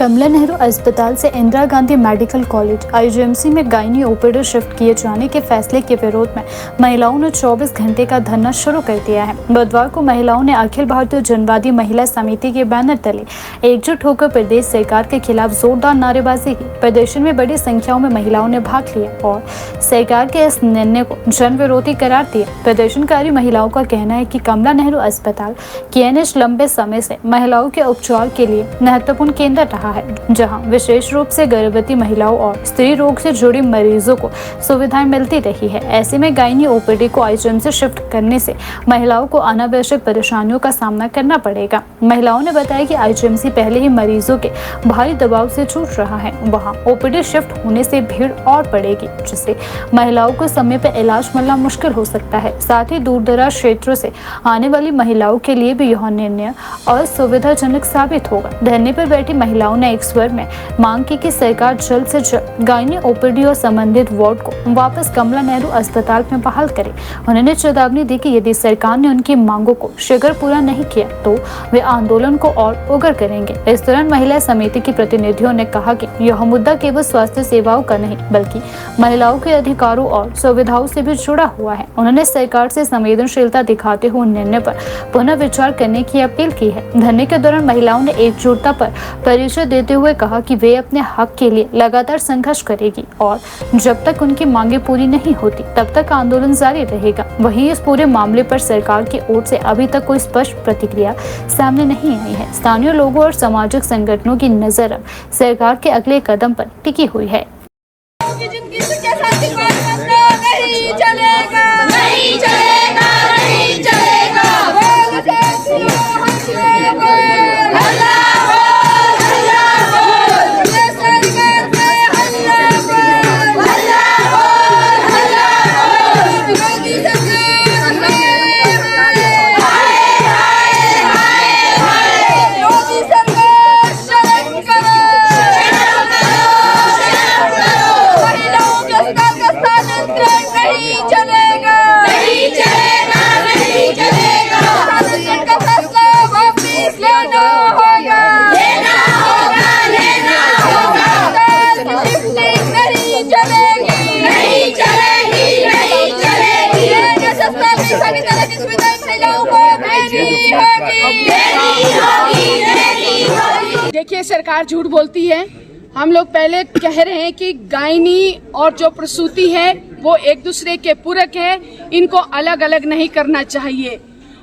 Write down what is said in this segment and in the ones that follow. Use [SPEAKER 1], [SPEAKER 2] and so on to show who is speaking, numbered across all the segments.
[SPEAKER 1] कमला नेहरू अस्पताल से Indira Gandhi medical college IGMC में गायनी ओपीडी शिफ्ट किए जाने के फैसले के विरोध में महिलाओं ने 24 घंटे का धरना शुरू कर दिया है। बुधवार को महिलाओं ने अखिल भारतीय जनवादी महिला समिति के बैनर तले एकजुट होकर प्रदेश सरकार के खिलाफ जोरदार नारेबाजी की। प्रदर्शन में बड़ी संख्या में महिलाओं ने भाग लिया और सरकार के इस निर्णय को जन विरोधी करार दिया। प्रदर्शनकारी महिलाओं का कहना है कि कमला नेहरू अस्पताल KNH लंबे समय से महिलाओं के उपचार के लिए महत्वपूर्ण केंद्र रहा है, जहां विशेष रूप से गर्भवती महिलाओं और स्त्री रोग से जुड़े मरीजों को सुविधाएं मिलती रही है। ऐसे में गायनी ओपीडी को आईजीएमसी शिफ्ट करने से महिलाओं को अनावश्यक परेशानियों का सामना करना पड़ेगा। महिलाओं ने बताया कि आईजीएमसी पहले ही मरीजों के भारी दबाव से जूझ रहा है, वहां ओपीडी शिफ्ट होने से भीड़ और बढ़ेगी, जिससे महिलाओं को समय पर इलाज मिलना मुश्किल हो सकता है। साथ ही दूर दराज क्षेत्रों से आने वाली महिलाओं के लिए भी यह निर्णय असुविधाजनक साबित होगा। धरने पर बैठी महिलाओं ने एक स्वर में मांग की कि सरकार जल्द से जल्द गायनी ओपीडी और संबंधित वार्ड को वापस कमला नेहरू अस्पताल में बहाल करे। उन्होंने चेतावनी दी कि यदि सरकार ने उनकी मांगों को शीघ्र पूरा नहीं किया तो वे आंदोलन को और उग्र करेंगे। इस दौरान महिला समिति के प्रतिनिधियों ने कहा कि यह मुद्दा केवल स्वास्थ्य सेवाओं का नहीं बल्कि महिलाओं के अधिकारों और सुविधाओं से भी जुड़ा हुआ है। उन्होंने सरकार से संवेदनशीलता दिखाते हुए निर्णय पर पुनः विचार करने की अपील की है। धरने के दौरान महिलाओं ने एकजुटता पर परिचय देते हुए कहा कि वे अपने हक के लिए लगातार संघर्ष करेगी और जब तक उनकी मांगे पूरी नहीं होती तब तक आंदोलन जारी रहेगा। वहीं इस पूरे मामले पर सरकार की ओर से अभी तक कोई स्पष्ट प्रतिक्रिया सामने नहीं आई है। स्थानीय लोगों और सामाजिक संगठनों की नजर अब सरकार के अगले कदम पर टिकी हुई है।
[SPEAKER 2] देखिए, सरकार झूठ बोलती है। हम लोग पहले कह रहे हैं कि गायनी और जो प्रसूति है वो एक दूसरे के पूरक है, इनको अलग अलग नहीं करना चाहिए।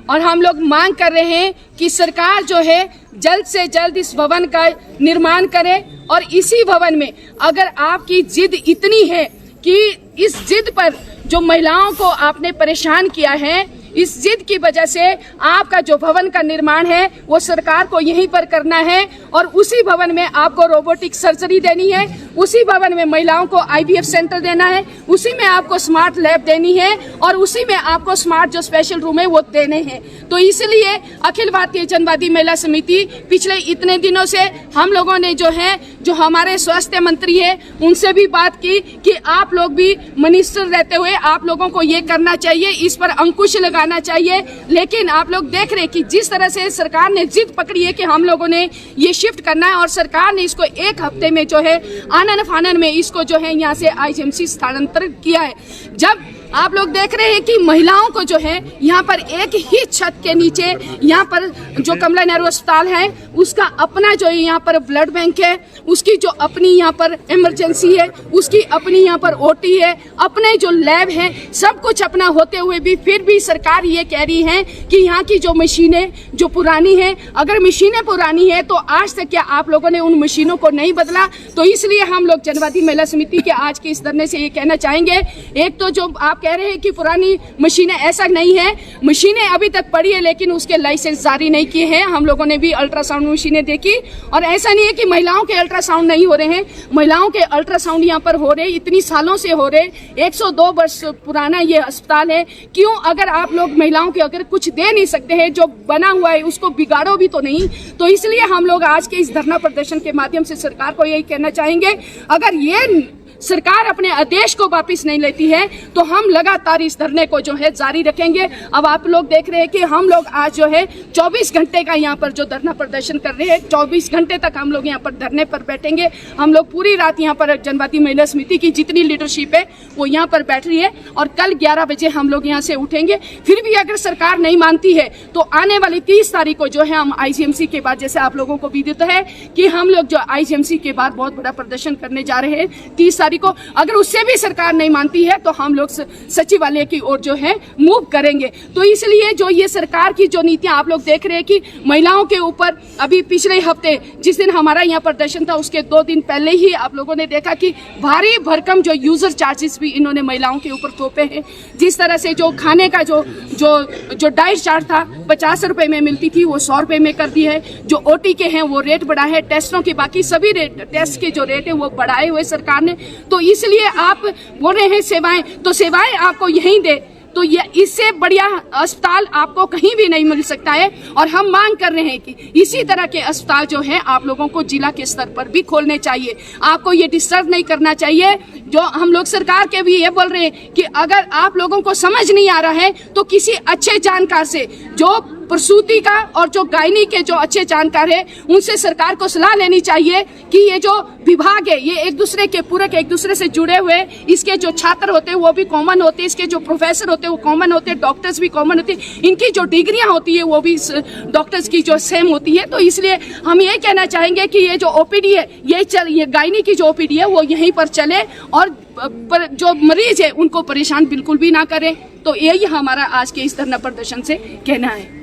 [SPEAKER 2] और हम लोग मांग कर रहे हैं कि सरकार जो है जल्द से जल्द इस भवन का निर्माण करे और इसी भवन में अगर आपकी जिद इतनी है कि इस जिद पर जो महिलाओं को आपने परेशान किया है, इस जिद की वजह से आपका जो भवन का निर्माण है वो सरकार को यहीं पर करना है और उसी भवन में आपको रोबोटिक सर्जरी देनी है, उसी भवन में महिलाओं को IVF सेंटर देना है, उसी में आपको स्मार्ट लैब देनी है और उसी में आपको स्मार्ट जो स्पेशल रूम है वो देने हैं। तो इसलिए अखिल भारतीय जनवादी महिला समिति पिछले इतने दिनों से हम लोगों ने जो हमारे स्वास्थ्य मंत्री है उनसे भी बात की कि आप लोग भी मिनिस्टर रहते हुए आप लोगों को ये करना चाहिए, इस पर अंकुश लगाना चाहिए। लेकिन आप लोग देख रहे कि जिस तरह से सरकार ने जिद पकड़ी है कि हम लोगों ने ये शिफ्ट करना है और सरकार ने इसको एक हफ्ते में जो है आनन फानन में इसको जो है यहाँ से आईजीएमसी स्थानांतरित किया है। जब आप लोग देख रहे हैं कि महिलाओं को जो है यहाँ पर एक ही छत के नीचे यहाँ पर जो कमला नेहरू अस्पताल है उसका अपना जो यहाँ पर ब्लड बैंक है, उसकी जो अपनी यहाँ पर इमरजेंसी है, उसकी अपनी यहाँ पर OT है, अपने जो लैब है, सब कुछ अपना होते हुए भी फिर भी सरकार ये कह रही है कि यहाँ की जो मशीनें जो पुरानी है, अगर मशीनें पुरानी है तो आज तक क्या आप लोगों ने उन मशीनों को नहीं बदला। तो इसलिए हम लोग जनवादी महिला समिति के आज के इस धरने से ये कहना चाहेंगे, एक तो जो आप कह रहे हैं कि पुरानी मशीनें, ऐसा नहीं है, मशीनें अभी तक पड़ी है लेकिन उसके लाइसेंस जारी नहीं किए हैं। हम लोगों ने भी अल्ट्रासाउंड मशीनें देखी और ऐसा नहीं है कि महिलाओं के अल्ट्रासाउंड नहीं हो रहे हैं, महिलाओं के अल्ट्रासाउंड यहाँ पर हो रहे, इतनी सालों से हो रहे। 102 वर्ष पुराना ये अस्पताल है। क्यों अगर आप लोग महिलाओं के अगर कुछ दे नहीं सकते हैं, जो बना हुआ है उसको बिगाड़ो भी तो नहीं। तो इसलिए हम लोग आज के इस धरना प्रदर्शन के माध्यम से सरकार को यही कहना चाहेंगे, अगर ये सरकार अपने आदेश को वापस नहीं लेती है तो हम लगातार इस धरने को जो है जारी रखेंगे। अब आप लोग देख रहे हैं कि हम लोग आज जो है 24 घंटे का यहाँ पर जो धरना प्रदर्शन कर रहे हैं, 24 घंटे तक हम लोग यहाँ पर धरने पर बैठेंगे। हम लोग पूरी रात यहाँ पर जनवादी महिला समिति की जितनी लीडरशिप है वो यहाँ पर बैठ रही है और कल 11 बजे हम लोग यहाँ से उठेंगे। फिर भी अगर सरकार नहीं मानती है तो आने वाली 30 तारीख को जो है हम IGMC के बाद, जैसे आप लोगों को विदित है कि हम लोग जो IGMC के बाद बहुत बड़ा प्रदर्शन करने जा रहे हैं 30 तारीख को। अगर उससे भी सरकार नहीं मानती है तो हम लोग सचिवालय की ओर जो है मूव करेंगे। तो इसलिए जो ये सरकार की जो नीतियां आप लोग देख रहे हैं कि महिलाओं के ऊपर, अभी पिछले हफ्ते जिस दिन हमारा यहाँ प्रदर्शन था उसके 2 दिन पहले ही आप लोगों ने देखा कि भारी भरकम जो यूजर चार्जेस भी इन्होंने महिलाओं के ऊपर थोपे हैं। जिस तरह से जो खाने का जो डाइट चार्ट था 50 रुपए में मिलती थी वो 100 रुपए में कर दी है। जो OT के हैं वो रेट बढ़ा है, टेस्टों के बाकी सभी रेट, टेस्ट के जो रेट है वो बढ़ाए हुए सरकार ने। तो इसलिए आप बोल रहे हैं सेवाएं, तो सेवाएं आपको यहीं दे, तो ये इससे बढ़िया अस्पताल आपको कहीं भी नहीं मिल सकता है। और हम मांग कर रहे हैं कि इसी तरह के अस्पताल जो है आप लोगों को जिला के स्तर पर भी खोलने चाहिए। आपको ये डिस्टर्ब नहीं करना चाहिए। जो हम लोग सरकार के भी ये बोल रहे हैं कि अगर आप लोगों को समझ नहीं आ रहा है तो किसी अच्छे जानकार से, जो प्रसूति का और जो गायनी के जो अच्छे जानकार है, उनसे सरकार को सलाह लेनी चाहिए कि ये जो विभाग है ये एक दूसरे के पूरक, एक दूसरे से जुड़े हुए, इसके जो छात्र होते हैं वो भी कॉमन होते हैं, इसके जो प्रोफेसर होते हैं वो कॉमन होते हैं, डॉक्टर्स भी कॉमन होते हैं, इनकी जो डिग्रियां होती है वो भी डॉक्टर्स की जो सेम होती है। तो इसलिए हम ये कहना चाहेंगे कि ये जो OPD है ये गायनी की जो OPD है वो यहीं पर चले और जो मरीज है उनको परेशान बिल्कुल भी ना करें। तो यही हमारा आज के इस धरना प्रदर्शन से कहना है।